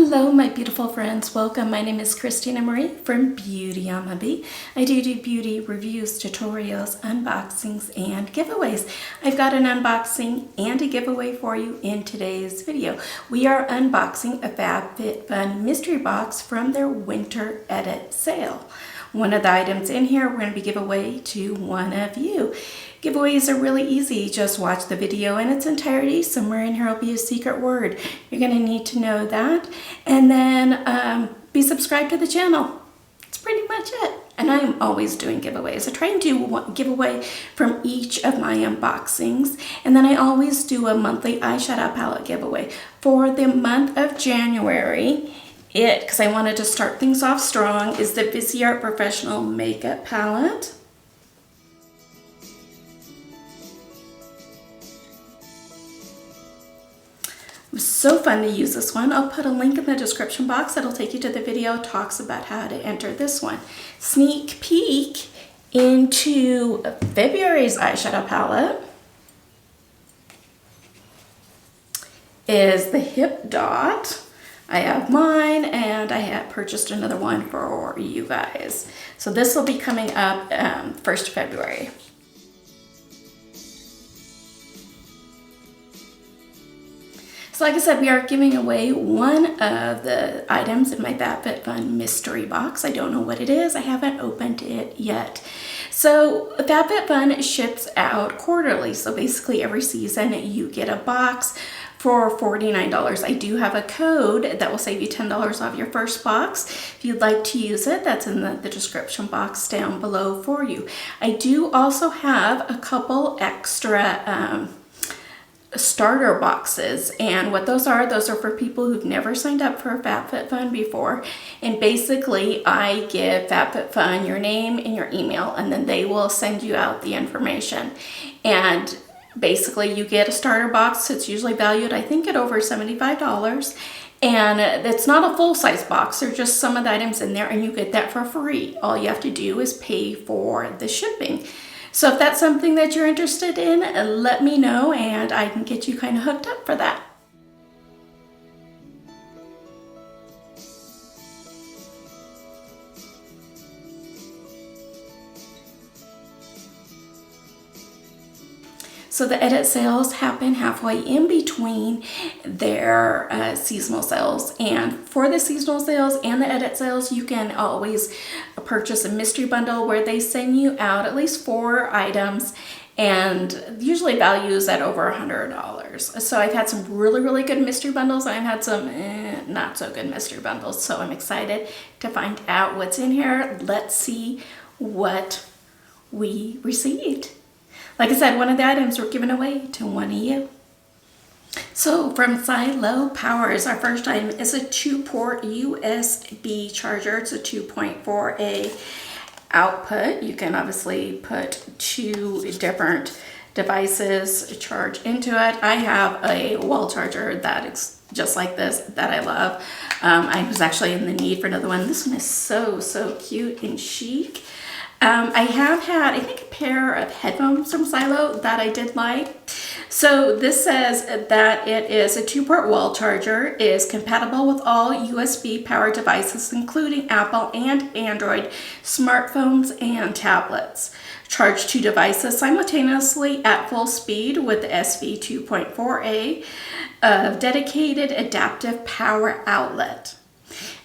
Hello my beautiful friends, welcome. My name is Christina Marie from Beauty on My Bee. I do beauty reviews, tutorials, unboxings, and giveaways. I've got an unboxing and a giveaway for you in today's video. We are unboxing a FabFitFun mystery box from their winter edit sale. One of the items in here we're going to be giving away to one of you. Giveaways are really easy. Just watch the video in its entirety. Somewhere in here will be a secret word. You're going to need to know that. And then be subscribed to the channel. That's pretty much it. And I'm always doing giveaways. I try and do one giveaway from each of my unboxings. And then I always do a monthly eyeshadow palette giveaway. For the month of January, because I wanted to start things off strong, is the Ipsy Professional Makeup Palette. It was so fun to use this one. I'll put a link in the description box that'll take you to the video. It talks about how to enter this one. Sneak peek into February's eyeshadow palette is the Hip Dot. I have mine, and I have purchased another one for you guys. So this will be coming up 1st of February. So like I said, we are giving away one of the items in my FabFitFun mystery box. I don't know what it is. I haven't opened it yet. So FabFitFun ships out quarterly. So basically every season you get a box for $49. I do have a code that will save you $10 off your first box. If you'd like to use it, that's in the description box down below for you. I do also have a couple extra starter boxes, and what those are for people who've never signed up for FabFitFun before. And basically I give FabFitFun your name and your email, and then they will send you out the information. And basically you get a starter box. It's usually valued, I think, at over $75, and it's not a full-size box. There's just some of the items in there, and you get that for free. All you have to do is pay for the shipping. So if that's something that you're interested in, let me know and I can get you kind of hooked up for that. So the edit sales happen halfway in between their seasonal sales. And for the seasonal sales and the edit sales, you can always purchase a mystery bundle where they send you out at least 4 items, and usually values at over $100. So I've had some really good mystery bundles, and I've had some not so good mystery bundles. So I'm excited to find out what's in here. Let's see what we received. Like I said, one of the items were given away to one of you. So from Silo Powers, our first item is a 2-port USB charger. It's a 2.4A output. You can obviously put 2 different devices charge into it. I have a wall charger that is just like this that I love. I was actually in the need for another one. This one is so cute and chic. I have had, I think, a pair of headphones from Silo that I did like. So this says that it is a 2-port wall charger, is compatible with all USB powered devices, including Apple and Android smartphones and tablets. Charge 2 devices simultaneously at full speed with the SV 2.4A dedicated adaptive power outlet.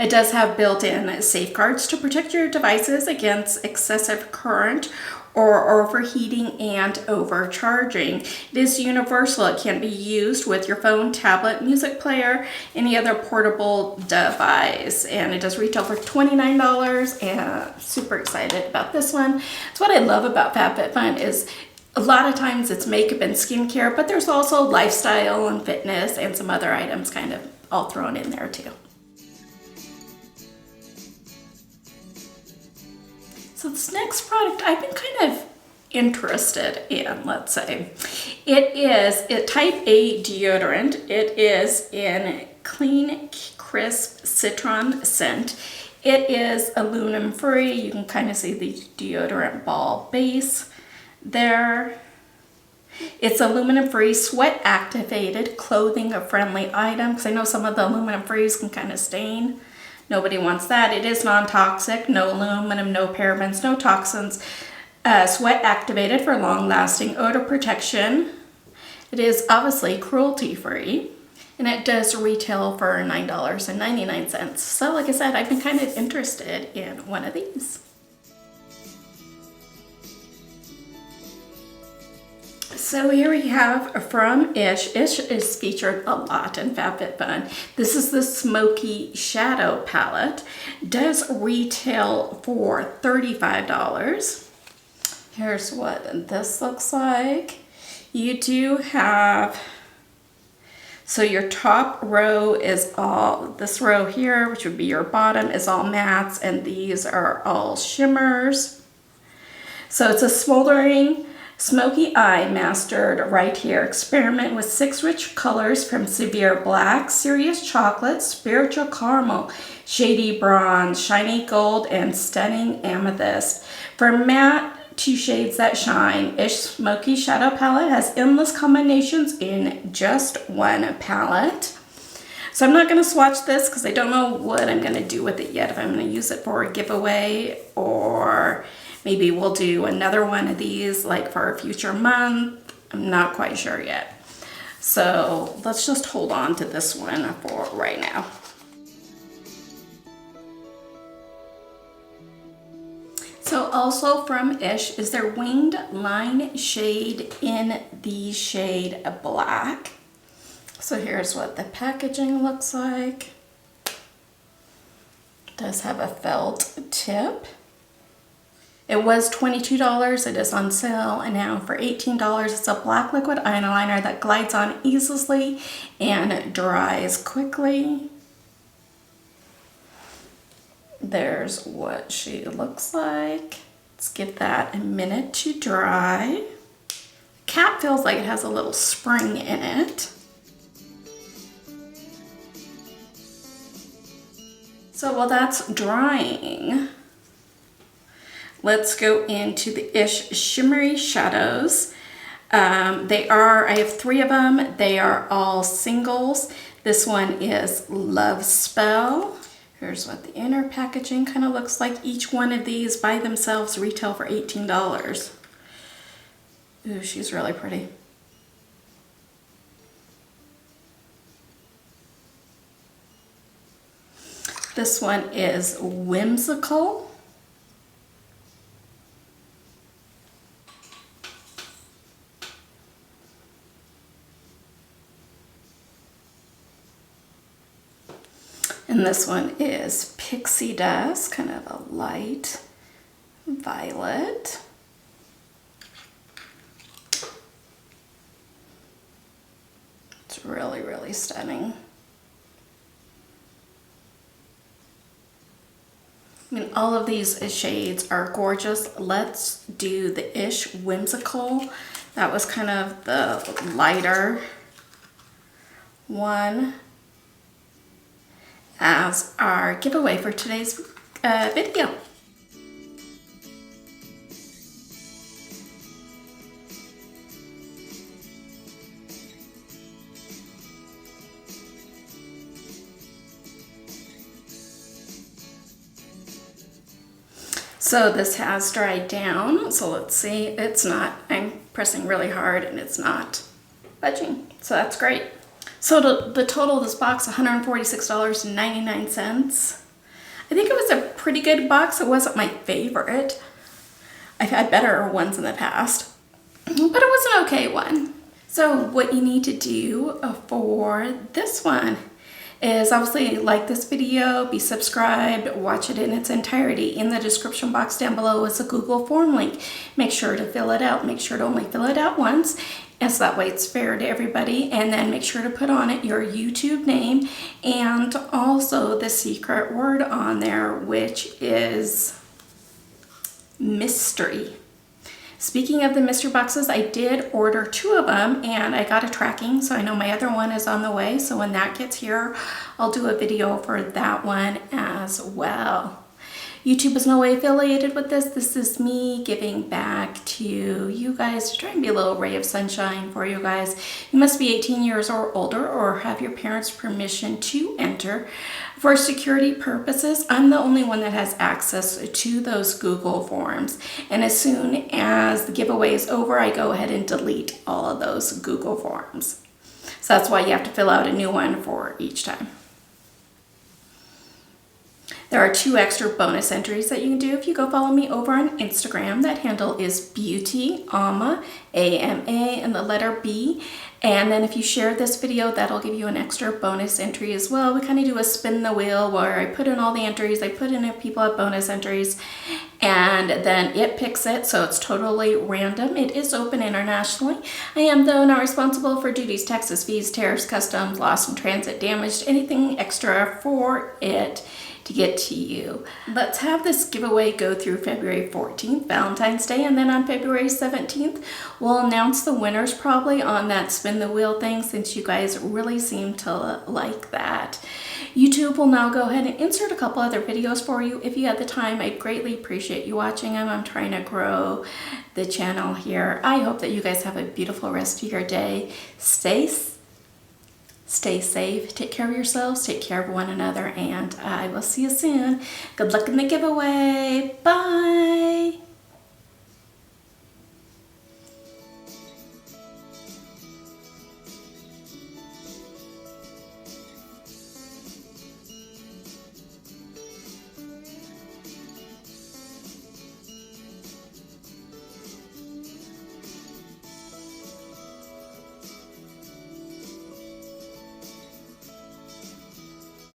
It does have built-in safeguards to protect your devices against excessive current or overheating and overcharging. It is universal. It can be used with your phone, tablet, music player, any other portable device. And it does retail for $29, and super excited about this one. It's what I love about FabFitFun is a lot of times it's makeup and skincare, but there's also lifestyle and fitness and some other items kind of all thrown in there too. So this next product I've been kind of interested in, let's say. It is a type A deodorant. It is in Clean Crisp Citron scent. It is aluminum free. You can kind of see the deodorant ball base there. It's aluminum-free, sweat-activated, clothing-friendly item, because I know some of the aluminum-frees can kind of stain. Nobody wants that. It is non-toxic, no aluminum, no parabens, no toxins. Sweat-activated for long-lasting odor protection. It is obviously cruelty-free. And it does retail for $9.99. So like I said, I've been kind of interested in one of these. So here we have from Ish. Ish is featured a lot in FabFitFun. This is the Smoky Shadow palette. Does retail for $35. Here's what this looks like. You do have, so your top row is all, this row here, which would be your bottom, is all mattes, and these are all shimmers. So it's a smoldering smoky eye mastered right here. Experiment with 6 rich colors from severe black, serious chocolate, spiritual caramel, shady bronze, shiny gold, and stunning amethyst. From matte to shades that shine, Ish Smoky Shadow Palette has endless combinations in just one palette. So I'm not going to swatch this because I don't know what I'm going to do with it yet. If I'm going to use it for a giveaway, or maybe we'll do another one of these like for a future month. I'm not quite sure yet. So let's just hold on to this one for right now. So also from Ish is their Winged Line shade in the shade Black. So here's what the packaging looks like. It does have a felt tip. It was $22, it is on sale, and now for $18. It's a black liquid eyeliner that glides on easily and dries quickly. There's what she looks like. Let's give that a minute to dry. The cap feels like it has a little spring in it. So while that's drying, let's go into the Ish Shimmery Shadows. I have 3 of them. They are all singles. This one is Love Spell. Here's what the inner packaging kind of looks like. Each one of these by themselves retail for $18. Ooh, she's really pretty. This one is Whimsical. And this one is Pixie Dust, kind of a light violet. It's really, really stunning. I mean, all of these shades are gorgeous. Let's do the Ish Whimsical. That was kind of the lighter one as our giveaway for today's video. So this has dried down, so let's see, it's not, I'm pressing really hard and it's not budging, so that's great. So the total of this box, $146.99. I think it was a pretty good box. It wasn't my favorite. I've had better ones in the past, but it was an okay one. So what you need to do for this one is obviously like this video, be subscribed, watch it in its entirety. In the description box down below is a Google form link. Make sure to fill it out. Make sure to only fill it out once, and so that way it's fair to everybody. And then make sure to put on it your YouTube name and also the secret word on there, which is mystery. Speaking of the mystery boxes, I did order 2 of them and I got a tracking, so I know my other one is on the way. So when that gets here, I'll do a video for that one as well. YouTube is no way affiliated with this. This is me giving back to you guys to try and be a little ray of sunshine for you guys. You must be 18 years or older or have your parents' permission to enter. For security purposes, I'm the only one that has access to those Google Forms. And as soon as the giveaway is over, I go ahead and delete all of those Google Forms. So that's why you have to fill out a new one for each time. There are 2 extra bonus entries that you can do if you go follow me over on Instagram. That handle is Beauty Ama, A-M-A, and the letter B. And then if you share this video, that'll give you an extra bonus entry as well. We kind of do a spin the wheel where I put in all the entries, I put in if people have bonus entries, and then it picks it, so it's totally random. It is open internationally. I am, though, not responsible for duties, taxes, fees, tariffs, customs, lost in transit, damaged, anything extra for it to get to you. Let's have this giveaway go through February 14th, Valentine's Day, and then on February 17th, we'll announce the winners probably on that spin the wheel thing, since you guys really seem to like that. YouTube will now go ahead and insert a couple other videos for you. If you had the time, I'd greatly appreciate you watching them. I'm trying to grow the channel here. I hope that you guys have a beautiful rest of your day. Stay safe, take care of yourselves, take care of one another, and I will see you soon. Good luck in the giveaway. Bye.